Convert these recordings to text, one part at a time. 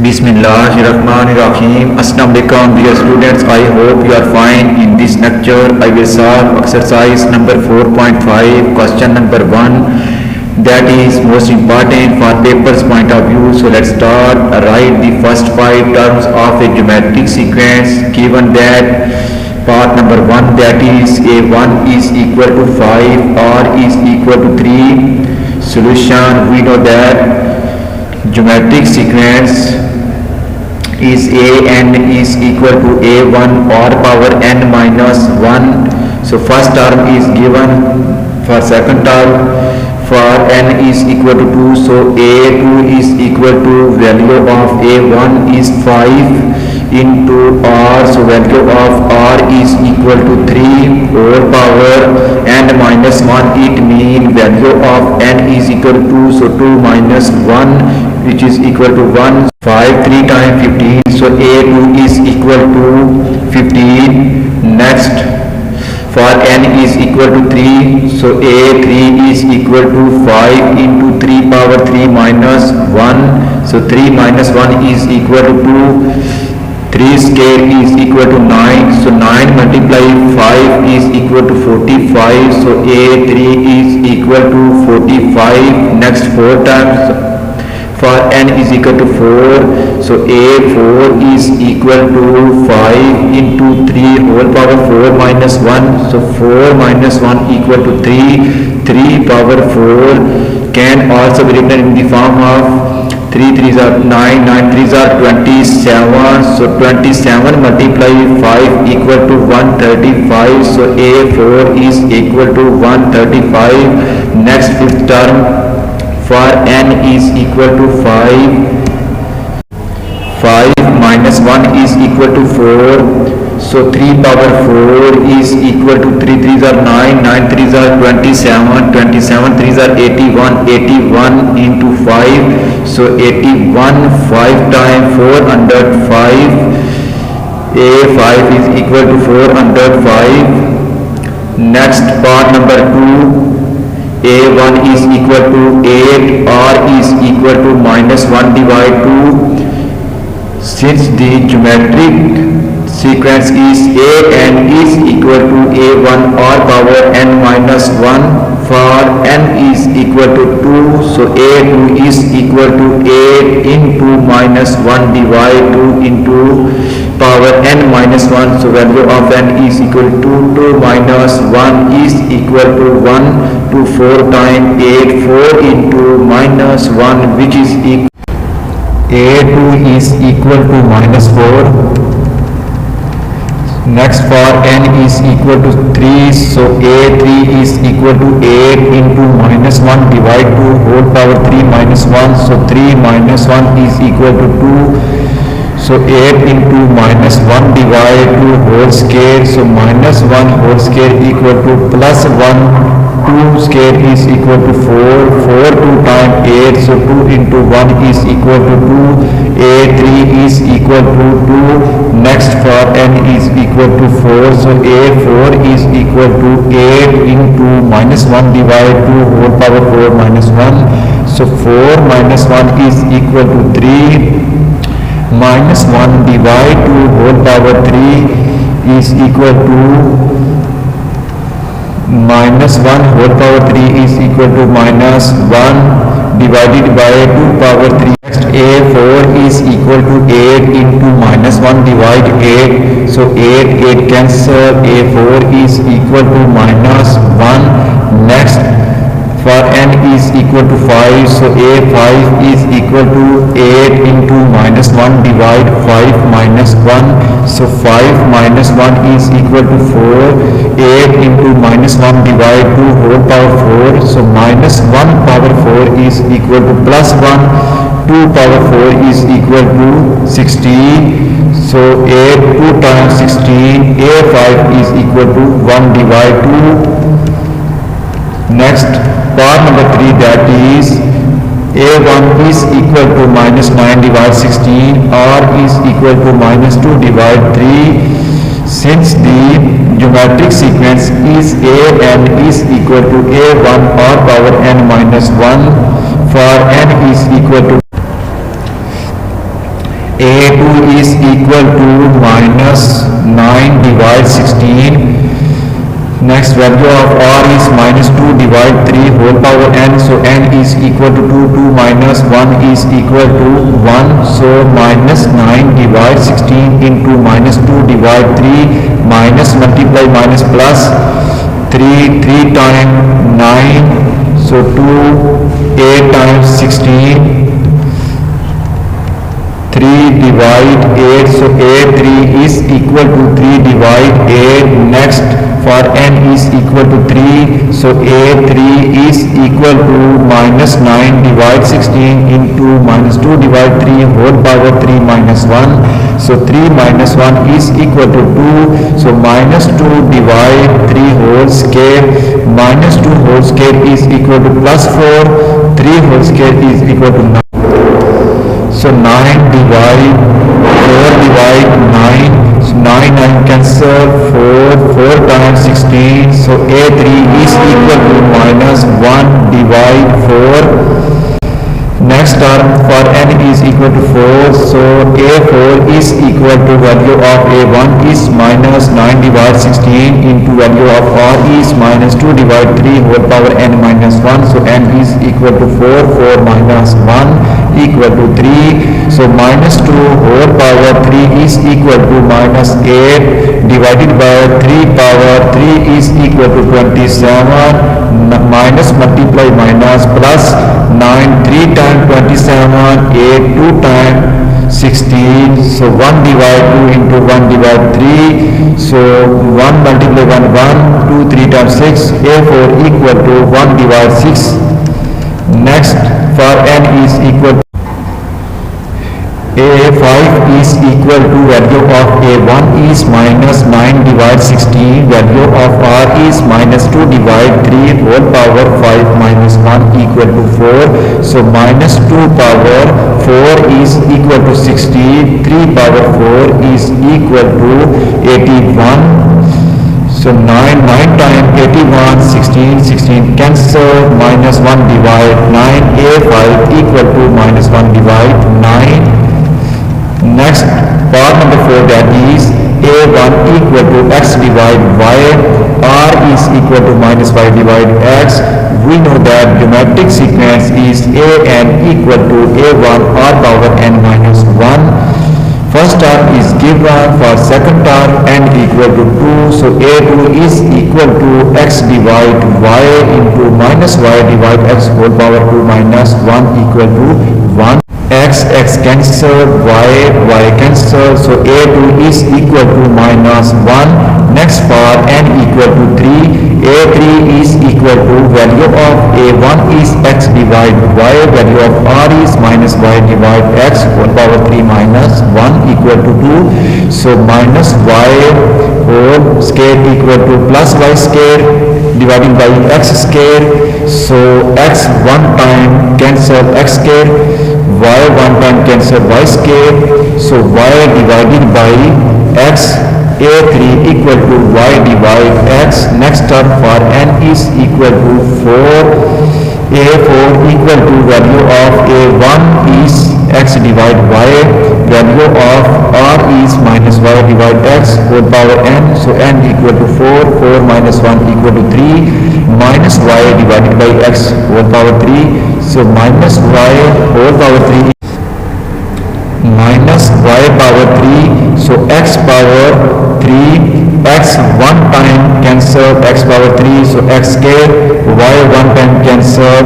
Bismillahirrahmanirrahim. Assalamu alaikum dear students. I hope you are fine. In this lecture I will solve exercise number 4.5 question number 1, that is most important for paper's point of view. So let's start. Write the first 5 terms of a geometric sequence given that part number 1, that is a1 is equal to 5 or is equal to 3. Solution: we know that geometric sequence is a n is equal to a1 or power n minus 1. So first term is given. For second term, for n is equal to 2, so a2 is equal to value of a1 is 5 into r, so value of r is equal to 3 whole power n minus 1. It means value of n is equal to 2, so 2 minus 1 which is equal to 1. 5 3 times 15, so a2 is equal to 15. Next, for n is equal to 3, so a3 is equal to 5 into 3 power 3 minus 1, so 3 minus 1 is equal to 2. 3 square is equal to 9, so 9 multiply 5 is equal to 45, so a3 is equal to 45. Next, 4 times for n is equal to 4, so a4 is equal to 5 into 3 whole power 4 minus 1, so 4 minus 1 equal to 3. 3 power 4 can also be written in the form of 3 3s are 9, 9 3s are 27, so 27 multiply 5 equal to 135, so a4 is equal to 135. Next, fifth term, for n is equal to 5, 5 minus 1 is equal to 4, so 3 power 4 is equal to 3 3s are 9, 9 3s are 27, 27 3s are 81, 81 into 5, so 81. 5 times 405, a5 is equal to 405. Next, part number 2, a1 is equal to 8, r is equal to minus 1 divide 2. Since the geometric sequence is a n is equal to a1 or power n minus 1, for n is equal to 2, so a2 is equal to 8 into minus 1 divide 2 into power n minus 1, so value of n is equal to 2 minus 1 is equal to 1, to 4 times 8, 4 into minus 1 which is equal, a2 is equal to minus 4. Next, for n is equal to 3, so a3 is equal to 8 into minus 1 divide 2 whole power 3 minus 1, so 3 minus 1 is equal to 2, so 8 into minus 1 divide 2 whole square, so minus 1 whole square equal to plus 1, 2 square is equal to 4, 4 2 times 8, so 2 into 1 is equal to 2, a3 is equal to 2. Next, for n is equal to 4, so a4 is equal to 8 into minus 1 divide 2 whole power 4 minus 1, so 4 minus 1 is equal to 3, minus 1 divide 2 whole power 3 is equal to minus 1 whole power 3 is equal to minus 1 divided by 2 power 3. Next, a4 is equal to 8 into minus 1 divide 8, so 8 cancel, a4 is equal to minus 1. Next, for n is equal to 5, so a5 is equal to 8 into minus 1 divide 5 minus 1, so 5 minus 1 is equal to 4, 8 into minus 1 divide 2 whole power 4, so minus 1 power 4 is equal to plus 1, 2 power 4 is equal to 16, so 8 2 times 16, a5 is equal to 1 divide 2. Next, part number 3, that is a1 is equal to minus 9 divide 16, r is equal to minus 2 divide 3. Since the geometric sequence is a n is equal to a1 or power n minus 1, for n is equal to a2 is equal to minus 9 divide 16. Next value of r is minus 2 divide 3 whole power n. So n is equal to 2, 2 minus 1 is equal to 1. So minus 9 divide 16 into minus 2 divide 3 minus multiply minus plus 3, 3 times 9. So 2, 8 times 16. 3 divide 8, so a3 is equal to 3 divide 8. Next, for n is equal to 3, so a3 is equal to minus 9 divide 16 into minus 2 divide 3 whole power 3 minus 1. So 3 minus 1 is equal to 2, so minus 2 divide 3 whole square, minus 2 whole square is equal to plus 4, 3 whole square is equal to 9. So 9 divide 4 divide 9. So 9 9 cancel, 4 times 16. So a3 is equal to minus 1 divide 4. Next term for n is equal to 4. So a4 is equal to value of a1 is minus 9 divide 16 into value of r is minus 2 divide 3 whole power n minus 1. So n is equal to 4, 4 minus 1 equal to 3. So minus 2 whole power 3 is equal to minus 8 divided by 3 power 3 is equal to 27. Minus multiply minus plus 9, 3 times 27, 8, 2 times 16. So 1 divide 2 into 1 divide 3. So 1 multiply 1, 1, 2, 3 times 6. A4 equal to 1 divide 6. Next, for n is equal to a5 is equal to value of a1 is minus 9 divide 16, value of r is minus 2 divide 3 whole power 5 minus 1 equal to 4. So minus 2 power 4 is equal to 60, 3 power 4 is equal to 81. So 9 times 81, 16, 16 cancel, minus 1 divide 9, a5 equal to minus 1 divide 9. Next, part number 4, that is a1 equal to x divide y, r is equal to minus y divide x. We know that geometric sequence is an equal to a1 r power n minus 1. First term is given, for second term n equal to 2. So a2 is equal to x divide y into minus y divide x whole power 2 minus 1 equal to 1. X cancel, y cancel. So a2 is equal to minus 1. Next, for n equal to 3, a3 is equal to value of a1 is x divide y, value of r is minus y divide x whole power 3 minus 1 equal to 2. So minus y whole square equal to plus y square divided by x square. So x one time cancel x square, y one time cancel y square. So y divided by x, a3 equal to y divide x. Next term for n is equal to 4. a4 equal to value of a1 is x divide y, value of r is minus y divide x whole power n. So n equal to 4, 4 minus 1 equal to 3, minus y divided by x whole power 3. So minus y whole power 3 minus y power 3. So x power 3, x one time cancel x power 3. So x square, y one time cancel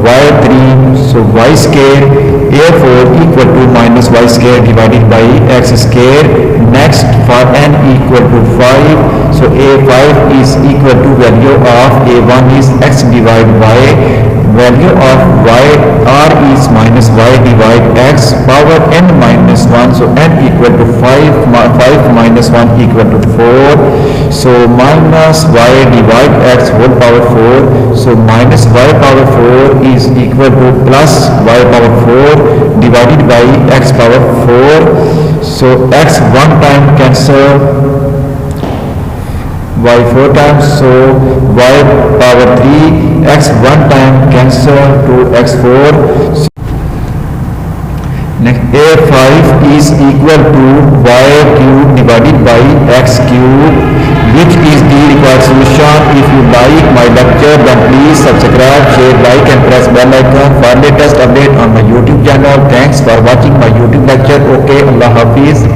y 3. So y square, a4 equal to minus y square divided by x square. Next, for n equal to 5. So a5 is equal to value of a1 is x divide y, value of y r is minus y divide x power n minus 1. So n equal to 5 minus 1 equal to 4. So minus y divide x whole power 4. So minus y power 4 is equal to plus y power 4 divided by x power 4. So x one time cancel, y 4 times. So y power 3, x one time cancel to x4. So Next, A5 is equal to y cube divided by x cube, which is the required solution. If you like my lecture, then please subscribe, share, like and press bell icon for latest update on my YouTube channel. Thanks for watching my YouTube lecture. Okay, Allah Hafiz.